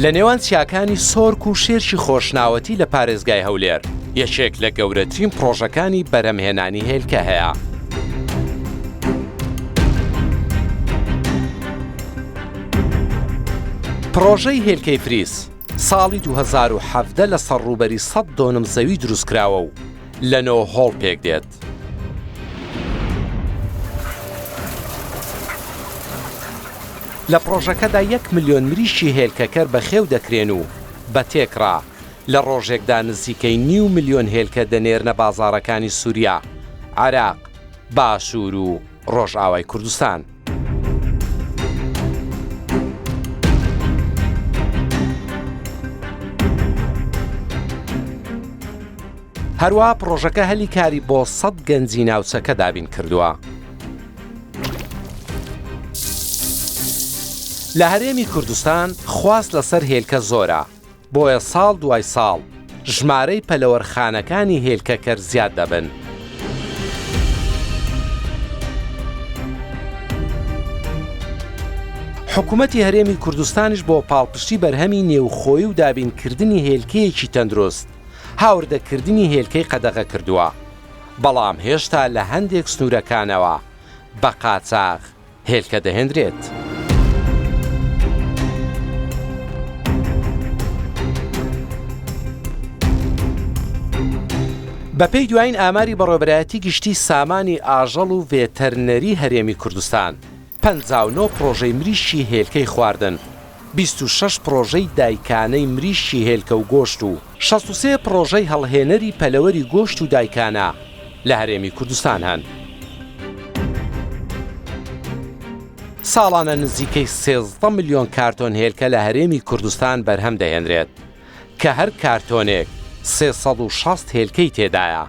لە نێوان چیاکانی سۆرک و شێرشی خۆشناوەتی لە پارێزگای هەولێر یەکێک لە گەورەترین پرۆژەکانی بەرهەمهێنانی هێلکە هەیە. پرۆژەی هێلکەی فریس ساڵی 2017 لە سەرڕوبەری 100 دۆنم زەوی دروستکراوە و لە 9 هۆڵ پێک دێت. لە پرۆژەکەدا 1 ملیۆن مریشی هێلکەکەر بە خێو دەکرێن و بە تێکڕا لە ڕۆژێکدا نزیکەی 9 ملیۆن هێلکە دەنێرنە بازاڕەکانی سووریا، عێراق، باشوور و ڕۆژئاوای کوردستان. هەروە پرۆژەکە هەلی کاری بۆ 100 گەنجی ناوچەکە دابین کردووە. لە هەرێمی کوردستان خواست لەسەر هێلکە زۆرە، بۆیە ساڵ دوای ساڵ ژمارەی پەلەوەرخانەکانی هێلکەکەر زیاد دەبن. حکوومەتی هەرێمی کوردستانیش بۆ پاڵپشتی بەرهەمی نێوخۆیی و دابینکردنی هێلکەیەکی تەندروست هاوردەکردنی هێلکەی قەدەغە کردووە، بەڵام هێشتا لە هەندێک سنوورەکانەوە بە قاچاغ هێلکە دەهێنرێت. بەپێی دوایین ئاماری بەڕێوەبەرایەتی گشتی سامانی ئاژەڵ و ڤێتەرنەری هەرێمی کوردستان 59 پرۆژەی مریشی هێلکەی خواردن، 26 پرۆژەی دایکانەی مریشی هێلکە و گۆشت و 63 پرۆژەی هەڵهێنەری پەلەوەری گۆشت و دایکانە لە هەرێمی کوردستان هەن. ساڵانە نزیکەی 13 ملیۆن کارتۆن هێلکە لە هەرێمی کوردستان بەرهەم دەهێنرێت کە هەر کارتۆنێک 360 هێلکەی تێدایە.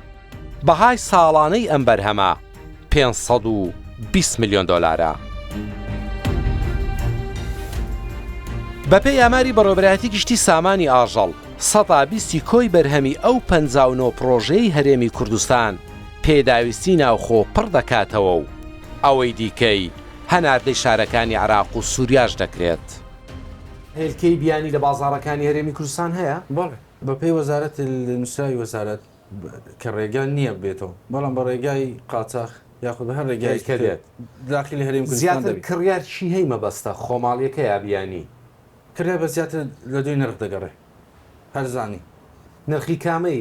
بەهای ساڵانەی ئەم بەرهەمە 520 ملیۆن دۆلارە. بەپێی ئاماری بەڕێوەبەرایەتی گشتی سامانی ئاژەڵ 120 کۆی بەرهەمی ئەو 59 پرۆژەی هەرێمی کوردستان پێداویستی ناوخۆ پڕ دەکاتەوە و ئەوەی دیکەی هەناردەی شارەکانی عێراق و سووریاش دەکرێت. هێلکەی بیانی لە بازاڕەکانی هەرێمی کوردستان هەیە؟ بەڵێ بەپێی وەزارەتی نووسراوی وەزارەت کە ڕێگان نییە بێتەوە، بەڵام بە ڕێگای قاچاغ یاخود بە هەر ڕێگای دێت داخلی هەرێمی کوردستان زیاتر کڕیار چی هەی مەبەستە خۆماڵیەکە یا بیانی؟ کڕیا بە زیاتر لە دوی نرخ دەگەڕێ هەرزانی. نرخی کامەی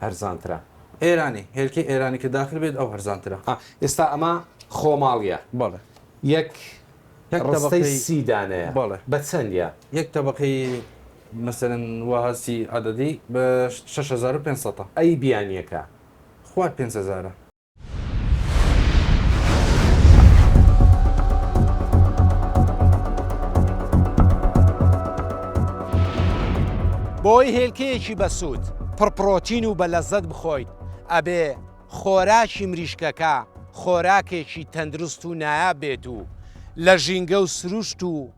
هەرزانترە؟ ئێرانی هێلکەی ئێرانی کە داخل بێت ئەو هەرزانترە. ئێستا ئەمە خۆماڵیە. بەڵێ یەک ڕستەی 30 دانەیە. بەڵێ بە چەندە؟ یەک تەبەقەی مەسەرەن وەهاسی عەدەدی بە 6500 ئەی بیانیەکە خوارد 5,000. بۆی هێلکەیەکی بەسوود پڕپڕۆتین و بە لەزەت بخۆیت ئەبێ خۆراکی مریشکەکە خۆراکێکی تەندروست و نایاب بێت و لە ژینگە و سروشت و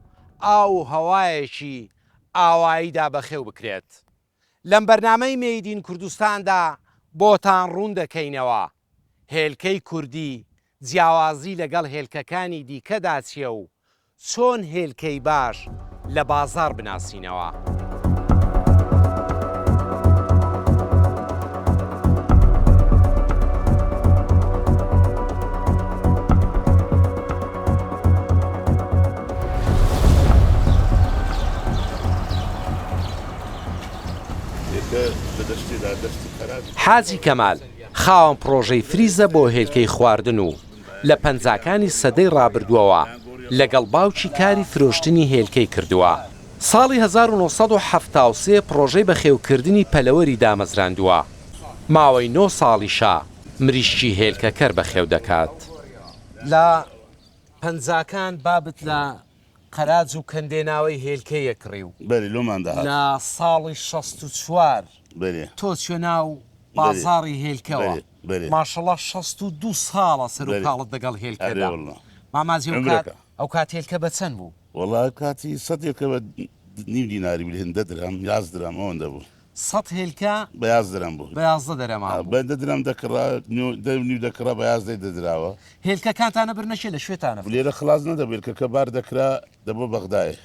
ئاو و هەوایەکی ئاواییدا بەخێو بکرێت. لەم بەرنامەی مەیدین کوردستاندا بۆتان ڕوون دەکەینەوە هێلکەی کوردی جیاوازی لەگەڵ هێلکەکانی دیکەدا چیە و چۆن هێلکەی باش لە بازاڕ بناسینەوە. حاجی کەمال خاوەن پرۆژەی فریزە بۆ هێلکەی خواردن و لە پەنجاکانی سەدەی ڕابردووەوە لەگەڵ باوکی کاری فرۆشتنی هێلکەی کردووە. ساڵی 1970 پرۆژەی بەخێوکردنی پەلەوەری دامەزراندووە. ماوەی 9 ساڵیشە مریشکی هێلکەکەر بەخێو دەکات. لە پەنجاکان بابت لە قەراج و کەندێناوەی هێلکەیە کڕی و لە ساڵی 64 تۆ چێ ناو بازاڕی هێلکەوە ماشەڵڵا 62 ساڵە سەر و کاڵت دەگەڵ هێلکەدا. مامازی ئەو کات هێلکە بە چەند بوو؟ وەڵا کاتی 100 هێلکە بە 9 دیناری بوو، 10 درام 11 درام ئەوەندە بوو. 100 هێلکە بە 11 درام بوو، بە 11 دەرەما بە 10 درام دەکڕا، 9 دەکڕا بە 11 دەدراوە. هێلکەکانتانە برنەشێ لە شوێتانە لێرە خلاص نەدەبێت کە بار دەکرا دەبۆ بەغدایە.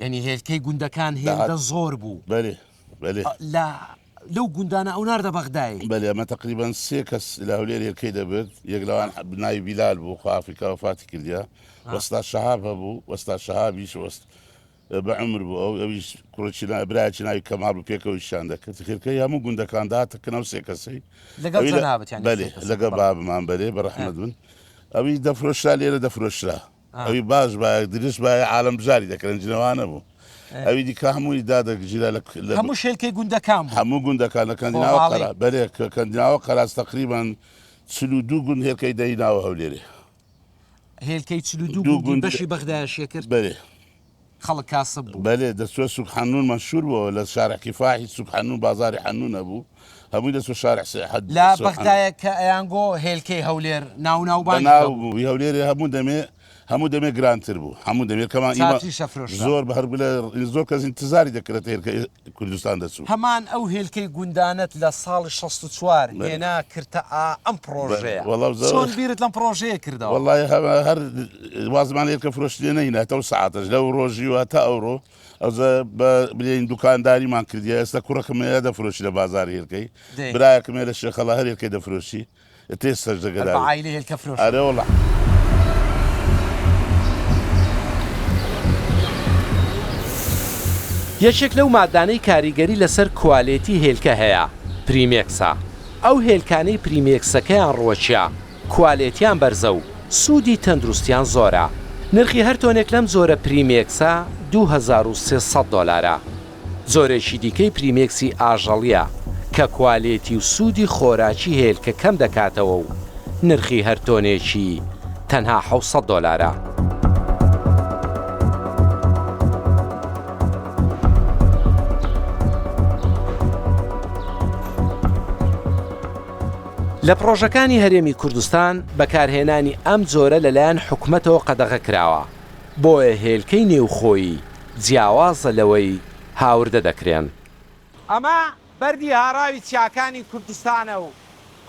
یعنی هێلکەی گوندەکان هێندە زۆر بوو بەێ بەێ لەو گوندانە ئەو ناردە بەغدای بەێ ئەمە تقریبان 3 کەس لە هەولێر هێلکەی دەبێت یەک لەوان بناوی بیلال بوو خوافریکا وفاتی کردیا وەستا شەهاب هەبوو وەستا شەهابیش وەست بە عمر بوو ئەو ئەویش کوڕی برایکی ناوی کەمال و پێکەوەیشیان دەکرد خێرکەی هەموو گوندەکاندا تەکەنەوە 3 کەسەی بەێ لەگە بابمان بەرێ بەڕەحمەت بن ئەوی دەفرۆشرا لێرە دەفرۆشرا ئەوی باش بە درست بە عالم بژاری دەکرنجنەوانە بوو ئەوی دیکە هەمووی دادەگژیرە هەموو شێلکەی گوندەکان هەموو گوندەکان لە کەندناوە قەرا بەێ کە کەندناوە قەراس تقریبان 42 گوند هێلکەی دەیناوە هەولێرێ هێلکەی 42 گوند بەشی بەغدایشیە کرد بەێ خەڵک کاسب بوو بەێ دەستوە سوک حەنون مەشهور بووە لە شارعی فاحی سوک حەنون بازاری حەنون نەبوو هەمووی دەستوە شارع سێحەد لە بەغدایە کە ئەیانگۆ هێلکەی هەولێر ناوناوبان ناوبوو هەولێرێ هەموو دەمێ گرانتر بوو هەموو دەمێت کەمان زۆر بە هەر زۆر کەس انتزاری دەکرێت هێلکە کوردستان دەچوو هەمان ئەو هێلکەی گوندانت لە ساڵی 64 هێنا کردە ئەم پرۆژەیە چۆن بیرت لەم پرۆژەیە کردەوە وەڵای هەر وازمان هێلکە فرۆشتێ نەینێتەوە ساعتش لەو ڕۆژی و تا ئەوڕۆ ئەوزە بلێن دوکانداریمان کردی ئێستا کوڕەکەمەیە دەفرۆشی لە بازاری هێلکەی برایەکەمێ لە شێخەڵا هەر هێلکەی دەفرۆشی تێ سەرجەگەدا عایلە هێلکە فرۆشت ئەرێ وەڵا یەکێک لەو مادانەی کاریگەری لەسەر کوالێتی هێلکە هەیە پریمێکسە ئەو هێلکانەی پریمێکسەکەیان ڕۆچیا کوالێتیان بەرزە و سوودی تەندروستیان زۆرە نرخی هەر تۆنێک لەم زۆرە پریمێکسە 2300 دۆلارە زۆرێکی دیکەی پریمێکسی ئاژەڵیە کە کوالێتی و سوودی خۆراکی هێلکە کەم دەکاتەوە و نرخی هەر تۆنێکی تەنها 700 دۆلارە لە پرۆژەکانی هەرێمی کوردستان بەکارهێنانی ئەم جۆرە لەلایەن حکوومەتەوە قەدەغە کراوە بۆیە هێلکەی نێوخۆیی جیاوازە لەوەی هاوردە دەکرێن ئەمە بەردی هاراوی چیاکانی کوردستانە و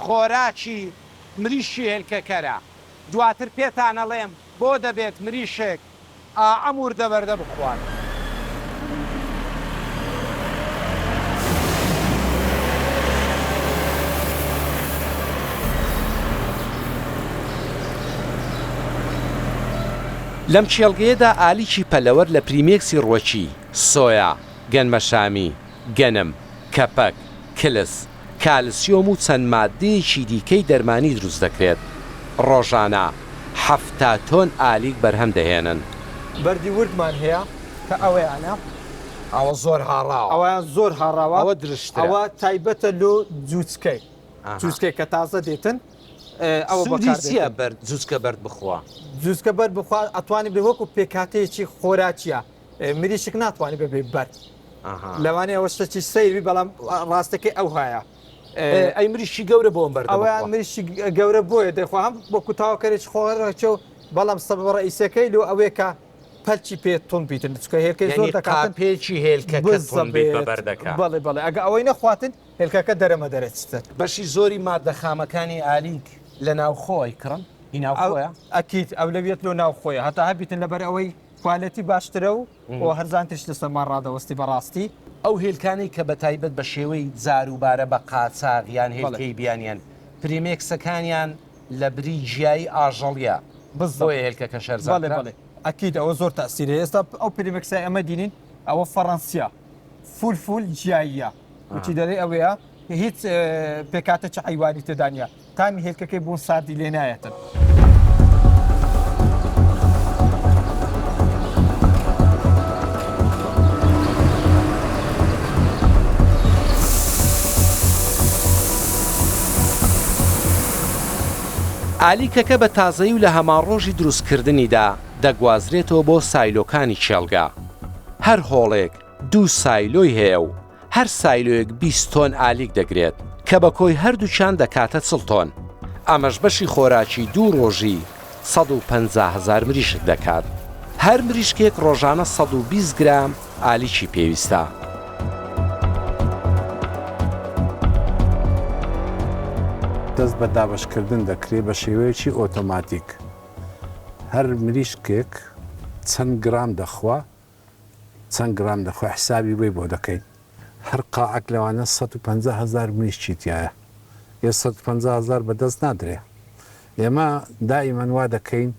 خۆراکی مریشی هێلکەکەرە دواتر پێتانەڵێم بۆ دەبێت مریشێک ئەم وردە بەردە بخوات لەم چێڵگەیەدا ئالیکی پەلەوەر لە پریمێکسی ڕۆچی سۆیا گەنمەشامی گەنم کەپەک کلس کالسیۆم و چەند مادەیەکی دیکەی دەرمانی دروست دەکرێت ڕۆژانە 7 تۆن ئالیک بەرهەم دەهێنن بەردی وردمان هەیە کە ئەوەیانە ئەوە زۆر هاڕاوە ئەویان زۆر هاڕاوە ئەوە درشتە ئەوە تایبەتە لۆ جوچکەی کە تازە دێتن ئەوە بەکارچیە بەر جوچکە بەرد بخوا جوچکە بەر بخوا ئەتوانی بێ وەکو پێکاتەیەکی خۆراکیە مریشک ناتوانانی بەبێ بەرد لەوانەیە ئەوە شتێکی سەیری بەڵام ڕاستەکەی ئەو هەیە ئەی مریشی گەورە بۆم بەرد ئەویان مریشی گەورە بۆیە دەخوا هەم وەکو تاواکەرێک خۆڕەچە و بەڵام سەبەڕ ئیسەکەی لۆ ئەوەیە کە پەلچی پێ تۆن بیتن چکە هێلکەی زۆر دەکاتن پێچی هێلکە بەردەکە بەڵێ ئەگە ئەوەی نەخواتن هێلکەکە دەرەمە دەرەچتر بەشی زۆری مادە خامەکانی ئالیک لە ناوخۆی کڕن ئەکییت ئەو لەوێت لۆ ناوخۆیە هەتا هەبیتن لەبەر ئەوەی کوالەتی باشترە و هەرزانتش لەسەرمان ڕادەوەستی بەڕاستی ئەو هێلکانی کە بە تایبەت بە شێوەی جاروبارە بە قاچاغیان هێلکەی بیانیان پریمێکسەکانیان لە بری ژیایی ئاژەڵیە بۆیە هێلکەکە شەرزانێ ئەکیید ئەوە زۆر تاسیرە ئێستا ئەو پریمێکسای ئەمە دینین ئەوە فەڕەنسیا فول جیاییە وچی دەڵێ ئەوەیە هیچ پێکاتە چ حیوانی تێدانە تامی هێلکەکەی بۆ ساردی لێ نایەتن ئالیکەکە بە تازەی و لە هەماڕۆژی دروستکردنیدا دەگوازرێتەوە بۆ سایلۆکانی چێڵگا هەر هۆڵێک 2 سایلۆی هەیە و هەر سایلۆیەک 20 تۆن ئالیک دەگرێت کە بە کۆی هەردووچان دەکاتە 40 تۆن ئەمەش بەشی خۆراکی 2 ڕۆژی 150,000 مریشک دەکات هەر مریشکێک ڕۆژانە 120 گرام ئالیکی پێویستە دەست بە دابشکردن دەکرێت بە شێوەیەکی ئۆتۆماتیک هەر مریشکێک چەند گرام دەخوا چەند گرام دەخۆ حسابی وێ بۆ دەکەین هەر قاعک لەوانە 150,000 مریشکی تایە یە 150,000 بەدەست نادرێ ئێمە دائیمەن وا دەکەین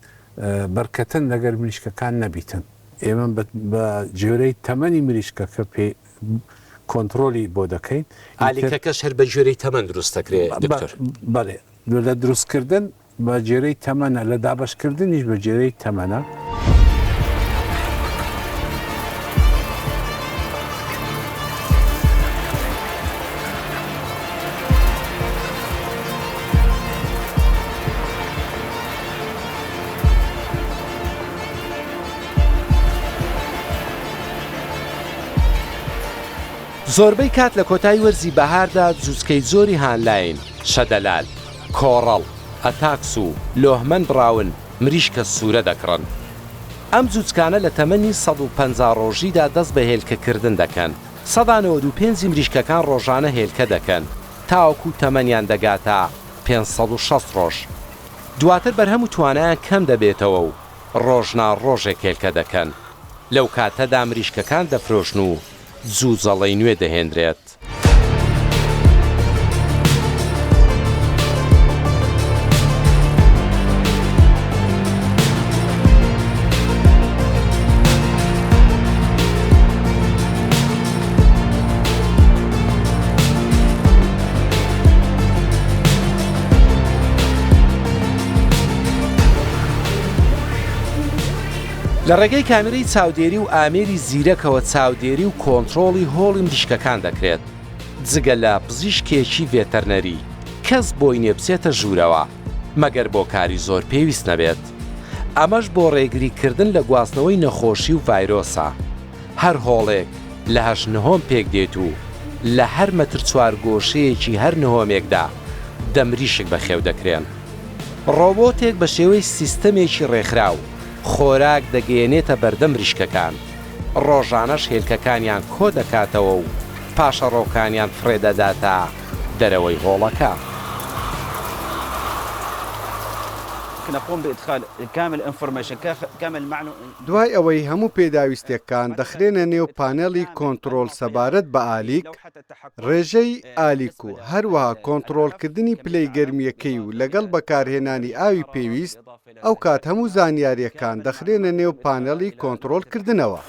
بەرکەتن لەگەر مریشکەکان نەبیتن ئێمە بە جێرەی تەمەنی مریشکەکە پێ کۆنتترۆلی بۆ دەکەین ئالیکەکەش هەر بە ژێرەی تەمەند دروست دەکرێت دکتۆر بەڵێ لە دروستکردن بە جێرەی تەمەنە لە دابشکردنیش بە جێرەی تەمەنە زۆربەی کات لە کۆتایی وەرزی بەهاردا جوچکەی زۆری هاانلاین شەدەلال کۆڕەڵ ئەتاکس و لۆهمەند ڕاون مریشکە سوورە دەکڕن ئەم جوچکانە لە تەمەنی 150 ڕۆژیدا دەست بە هێلکەکردن دەکەن 195 مریشکەکان ڕۆژانە هێلکە دەکەن تاوەکو تەمەنیان دەگاتە 560 ڕۆژ دواتر بەرهەم و توانایان کەم دەبێتەوە و ڕۆژنا ڕۆژێک هێلکە دەکەن لەو کاتەدا مریشکەکان دەفرۆشن و زوو جەڵەی نوێ دەهێنرێت لە ڕێگەی کامێرەی چاودێری و ئامێری زیرەکەوە چاودێری و کۆنتترۆڵی هۆڵی مریشکەکان دەکرێت جگە لە پزیشکێکی ڤێتەرنەری کەس بۆی نێبچێتە ژوورەوە مەگەر بۆ کاری زۆر پێویست نەبێت ئەمەش بۆ ڕێگریکردن لە گواستنەوەی نەخۆشی و ڤایرۆسە هەر هۆڵێک لە 8 پێک دێت و لە هەر مەتر چوارگۆشەیەکی هەر نهۆمێکدا دەمریشک بەخێو دەکرێن ڕۆبۆتێک بە شێوەی سیستەمێکی ڕێکخراو خۆراک دەگەیەنێتە بەردەم مریشکەکان ڕۆژانەش هێلکەکانیان کۆ دەکاتەوە و پاشە ڕۆکانیان فرێدەداتە دەرەوەی هۆڵەکە نقوم بإدخال كامل انفورميشن كامل معنو دوای ئەوەی هەموو پێداویستەکان دەخرێنە نێو پانێڵی کۆنتترۆل سەبارەت بە ئالیک ڕێژەی ئالیک و هەروەها کۆنتترۆلکردنی پلەی گەرمیەکەی و لەگەڵ بەکارهێنانی ئاوی پێویست ئەو کات هەموو زانیاریەکان دەخرێنە نێو پانێڵی کۆنتترۆلکردنەوە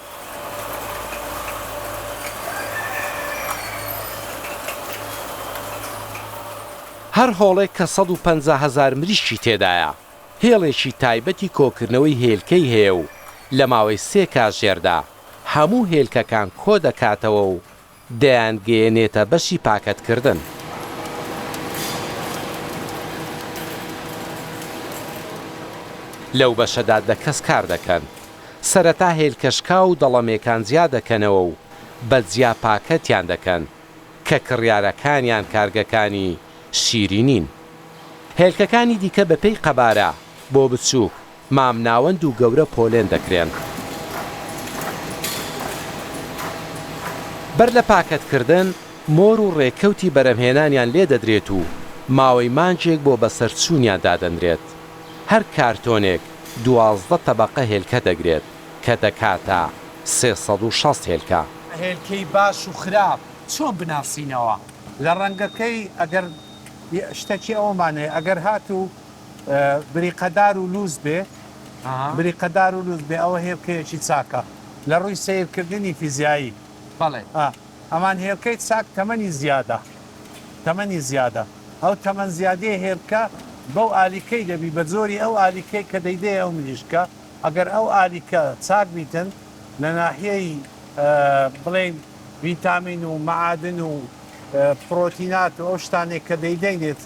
هەر هۆڵێک کە 150,000 مریشکی تێدایە هێڵێکی تایبەتی کۆکردنەوەی هێلکەی هەیە و لە ماوەی 3 کاتژێردا هەموو هێلکەکان کۆ دەکاتەوە و دەیانگەیەنێتە بەشی پاکەتکردن لەو بەشەدا کەس کار دەکەن سەرەتا هێلکەشکا و دەڵەمێکان جیا دەکەنەوە و بەجیا پاکەتیان دەکەن کە کڕیارەکانیان کارگەکانی شیرینین هێلکەکانی دیکە بە پێی قەبارە بۆ بچووک مامناوەند و گەورە پۆلێن دەکرێن بەر لە پاکەتکردن مۆر و ڕێکەوتی بەرەمهێنانیان لێ دەدرێت و ماوەی مانجێک بۆ بەسەرچوونیان دادەنرێت هەر کارتۆنێک 12 تەبەقە هێلکە دەگرێت کە دەکاتە 360 هێلکە هێلکەی باش و خراپ چۆن بناسینەوە لە ڕەنگەکەی ئەگەر شتێکی ئەومانەیە ئەگەر هات و بریقەدار و لوز بێ بریقەدار و لوز بێ ئەوە هێلکەیەکی چاکە لە ڕووی سیرکردنی فیزیایی بەڵێ ئەمان هێلکەی چاک تەمەنی زیادە ئەو تەمەن زیادەیە هێلکە بەو ئالیکەی دەبی بە زۆری ئەو ئالیکەی کە دەیدێ ئەو مریشکە ئەگەر ئەو ئالیکە چاک بیتن لە ناحیەی بڵێن ڤیتامین و معادن و پرۆتینات و ئەو شتانێک کە دەیدەینێت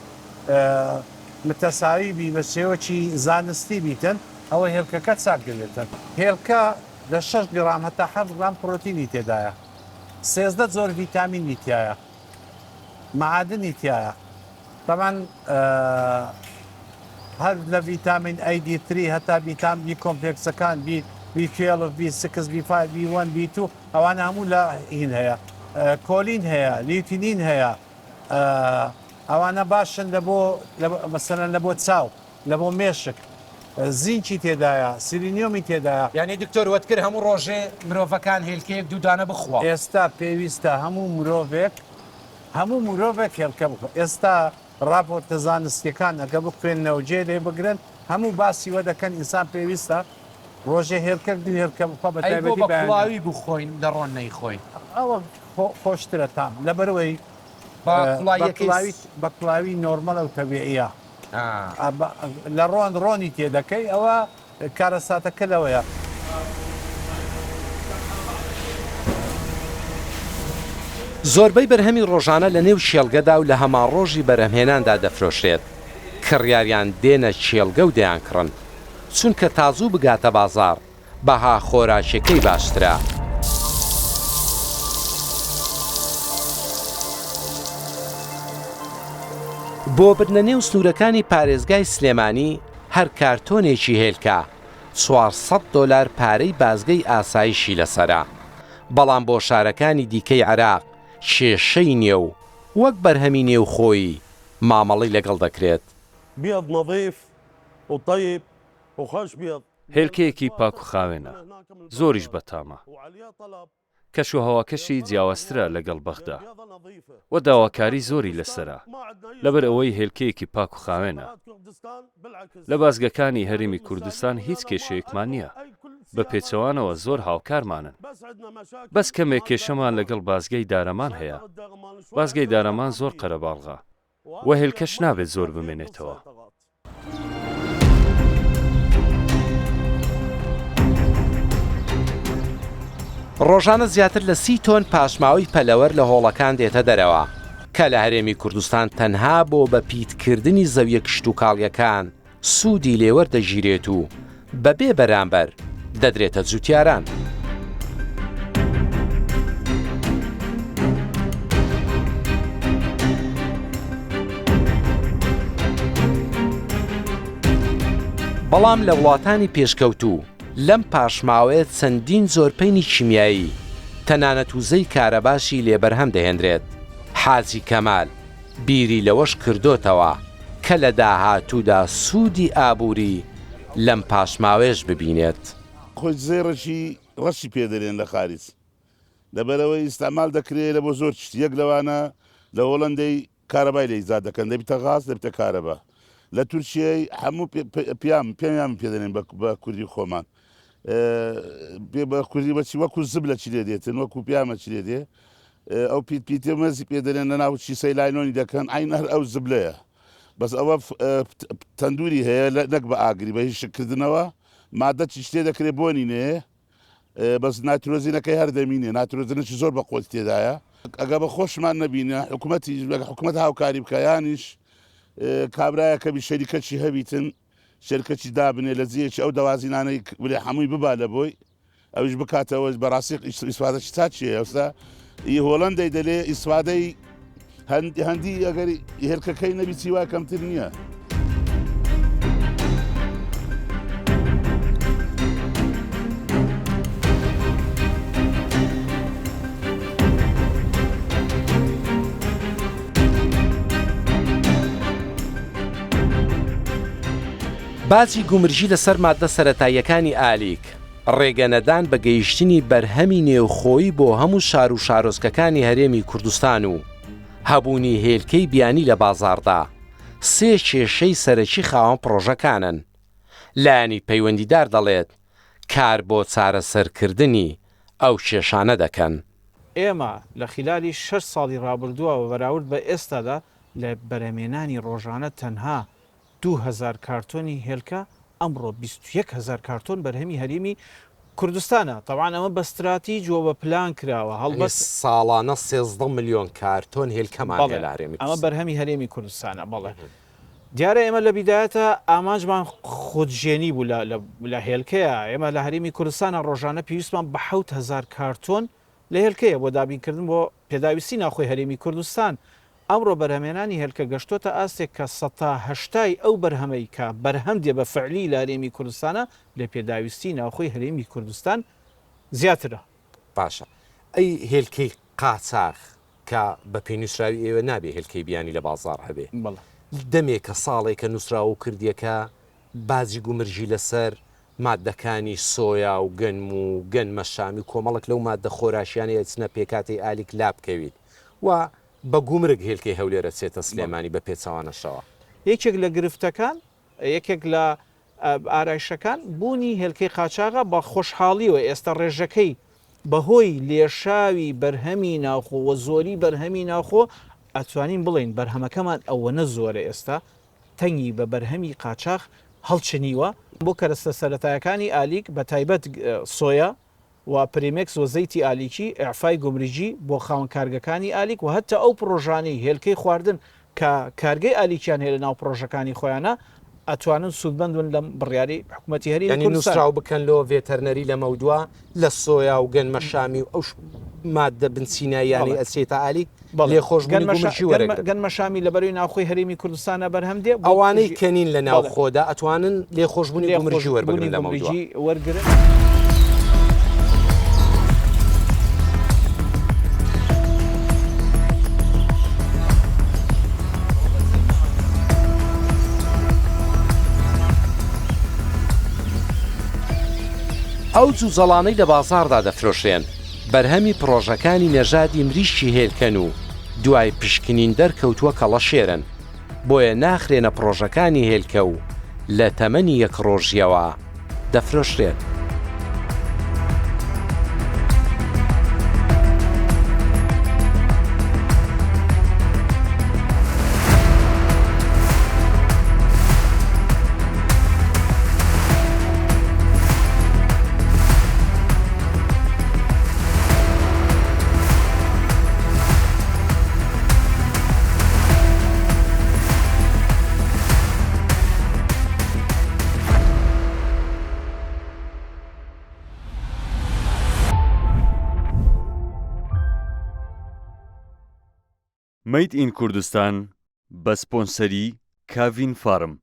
متەساوی بی بە شێوەکی زانستی بیتن ئەوە هێلکەکە چاک دەبێتن هێلکە لە 6 گرام هەتا 7 گرام پرۆتینی تێدایە 13 زۆر ڤیتامینی تایە معادنی تایە طبعا هەر لە ڤیتامین ئەیدی3 هەتا ڤیتامینی کۆمپلێکسەکان B12 B6 B5 B1 B2 ئەوانە هەموو لە هین هەیە کۆلین هەیە لیوتینین هەیە ئەوانە باشن لە بۆ مەسەرەن لە بۆ چاو لە بۆ مێشک زینکی تێدایە سیلینیۆمی تێدایە یعنی دکتۆر وەتکرد هەموو ڕۆژێ مرۆڤەکان هێلکەیەک دوودانە بخوا ئێستا پێویستە هەموو مرۆڤێک هێلکە بخۆ ئێستا راپۆرتە زانستیەکان ئەگە بخوێنەوە جێ لێ بگرن هەموو باسیوە دەکەن ئینسان پێویستە ڕۆژێ هێلکە دو هێلکە بخوا بە تایبەتی بەڵاوی بخۆین لە ڕۆن نەیخۆین ئەوە خۆشترە تام لەبەرەوەی بە کڵاوی نۆرمەلە و تەبیعیە لە ڕۆنی تێدەکەی ئەوە کارەساتەکە لەوەیە. زۆربەی بەرهەمی ڕۆژانە لە نێو شێڵگەدا و لە هەمان ڕۆژی بەرهەمهێناندا دەفرۆشرێت کڕیاریان دێنە شێڵگە و دەیانکڕن چونکە تازوو بگاتە بازار بەها خۆراکیەکەی باشترە. بۆ بردنە نێو سنوورەکانی پارێزگای سلێمانی هەر کارتۆنێکی هێلکە $400 پارەی بازگەی ئاسایشی لەسرە بەڵام بۆ شارەکانی دیکەی عێراق کێشەی نییە و وەک بەرهەمی نێو خۆی مامەڵی لەگەڵ دەکرێت. هێلکەیەکی پاک و خاوێنە زۆریش بەتامە کەش و هەواکەشی جیاوازترە لەگەڵ بەغدا و داواکاری زۆری لەسرە لەبەر ئەوەی هێلکەیەکی پاک و خاوێنە لە بازگەکانی هەرێمی کوردستان هیچ کێشەیەکمان نییە بە پێچەوانەوە زۆر هاوکارمانن بەس کەمێک کێشەمان لەگەڵ بازگەی دارەمان هەیە بازگەی دارەمان زۆر قەرەباڵغا و هێلکەش نابێت زۆر بمێنێتەوە. ڕۆژانە زیاتر لە 30 تۆن پاشماوی پەلەوەر لە هۆڵەکان دێتە دەرەوە کە لە هەرێمی کوردستان تەنها بۆ بە پیتکردنی زەویە کشت و کاڵیەکان سوودی لێوەردەگیرێت و بەبێ بەرامبەر دەدرێتە جوتیاران. بەڵام لە وڵاتانی پێشکەوتوو لەم پاشماوەیە چەندین زۆرپەینی کیمیایی تەنانەت وزەی کارەباشی لێبەرهەم دەهێنرێت. حاجی کەمال بیری لەوەش کردوتەوە کە لە داهاتوودا سوودی ئابووری لەم پاشماوێش ببینێت. خۆی زێڕەشی ڕەشی پێدەرێن لە خارج لەبەرەوەی ئیستعمال دەکرێت لە بۆ زۆر شتی یەک لەوانە لە هۆڵەندەی کارەبای لە ئیزاد دەکەن دەبیتە غاز دەبتە کارەبا لە تورکیای هەموو پێیان پێدەێن بە کوردی خۆمان بە کوردی بەچی وەکو زب لە چی لێ دێتن وەکو پیامە چی لێ دێ ئەو پیتە مەزی پێدەێن لە ناوچی سەیلانۆنی دەکەن ئاین هەر ئەو زبلەیە بەس ئەوە تەندوری هەیە نەک بە ئاگری بە هیچ شکردنەوە مادە چی شتێ دەکرێت بۆنی نێ بەس ناترۆزینەکەی هەر دەمینێ ناترۆزنەی زۆر بە قۆل تێدایە ئەگە بە خۆشمان نەبینە حکوومەت هاوکاری بکەیانیش کابراایەکە بی شەریکەچی هەبیتن شەرکەی دابنێ لە زیەکی ئەو دەوازینانەی بڵێ هەمووی ببا لە بۆی ئەوش بکاتەوە بەڕاستی ئیسفادەی تا چیە ئەوستا هۆڵەندەی دەلێ ئیسفادەی هەندی ئەگەر هێرکەکەی نەبی چیوا کەمتر نییە. باجی گومرژی لەسەر مادە سەرەتاییەکانی ئالیک ڕێگەنەدان بە گەیشتنی بەرهەمی نێوخۆیی بۆ هەموو شار و شارۆزکەکانی هەرێمی کوردستان و هەبوونی هێلکەی بیانی لە بازاردا سێ کێشەی سەرەکی خاوەن پرۆژەکانن. لایەنی پەیوەندیدار دەڵێت کار بۆ چارەسەرکردنی ئەو کێشانە دەکەن. ئێمە لە خلالی 6 ساڵی ڕابردووە بەراورد بە ئێستادا لە بەرهەمێنانی ڕۆژانە تەنها 2000 کارتۆنی هێلکە ئەمڕۆ 21,000 کارتۆن بەرهەمی هەرێمی کوردستانە. طبعاً ئەمە بە استراتیجیۆ بە پلان کراوە هەڵبەست ساڵانە 13 ملیۆن کارتۆن هێلکەمان لە هەرێمی ئەمە بەرهەمی هەرێمی کوردستانە. بەڵێ دیارە ئێمە لە بیدایەتە ئامانجمان خودژێنی بوو لە هێلکەیە. ئێمە لە هەرێمی کوردستانە ڕۆژانە پێویستمان بە 7,000 کارتۆن لە هێلکەیە بۆ دابینکردن بۆ پێداویستی ناوخۆی هەرێمی کوردستان. ئەمڕۆ بەرهەمێنانی هێلکە گەشتۆتە ئاستێک کە 180 ئەو بەرهەمەی کە بەرهەم دێ بە فعلی لە هەرێمی کوردستانە لە پێداویستی ناوخۆی هەرێمی کوردستان زیاترە. باشە ئەی هێلکەی قاچاق کە بە پێی نووسراوی ئێوە نابێ هێلکەی بیانی لە بازار هەبێ دەمێک کە ساڵێک کە نووسراوە و کردیەکە بازی گومرجی لەسەر مادەکانی سۆیا و گەنم و گەنمە شامی کۆمەڵک لەو مادە خۆراشیانی ئەچنە پێکاتی ئالیک لا بکەویت و بە گومرگ هێلکەی هەولێرە چێتە سلێمانی بە پێچەوانەشەوە. یەکێک لە گرفتەکان یەکێک لە ئارایشەکان بوونی هێلکەی قاچاغا بە خۆشحاڵیەوە ئێستا ڕێژەکەی بەهۆی لێشاوی بەرهەمی ناوخۆ و زۆری بەرهەمی ناوخۆ ئەتوانین بڵین بەرهەمەکەمان ئەوەنە زۆرە ئێستا تەنگی بە بەرهەمی قاچاق هەڵچنیوە بۆ کەرەستە سەرەتایەکانی ئالیک بە تایبەت سۆیا و پریمکس و زەیتی ئالیکی ئەعفای گومریجی بۆ خاوەن کارگەکانی ئالیک و هەتا ئەو پرۆژانەی هێلکەی خواردن کە کارگەی ئالیکیان هەیە لە ناو پرۆژەکانی خۆیانە ئەتوانن سوودبندون لەم بڕیاری حکوومەتی هەرێمی کوردستان نووسراو بکەن لەوە ڤێتەرنەری لە مەودووە لە سۆیا و گەنمە شامی و ئەو مادە بنچینایانی ئەچێتە ئالیک لێ خۆشبوونی گومرجی وەرەگرن. گەنمە شامی لەبەروی ناوخۆی هەرێمی کوردستانە بەرهەم دێ ئەوانەی کەنین لە ناو خۆدا ئەتوانن لێ خۆشبوونی گومرجی وەربگرن لە مەودووە وەرگرن. ئەو جوزەڵانەی لە بازاڕدا دەفرۆشێن بەرهەمی پرۆژەکانی نەژادی مریشی هێلکەن و دوای پشکنین دەرکەوتووە کەڵە شێرن بۆیە ناخرێنە پرۆژەکانی هێلکە و لە تەمەنی یەک ڕۆژیەوە دەفرۆشرێت. Made in کوردستان بە سپۆنسەری کاڤین فارم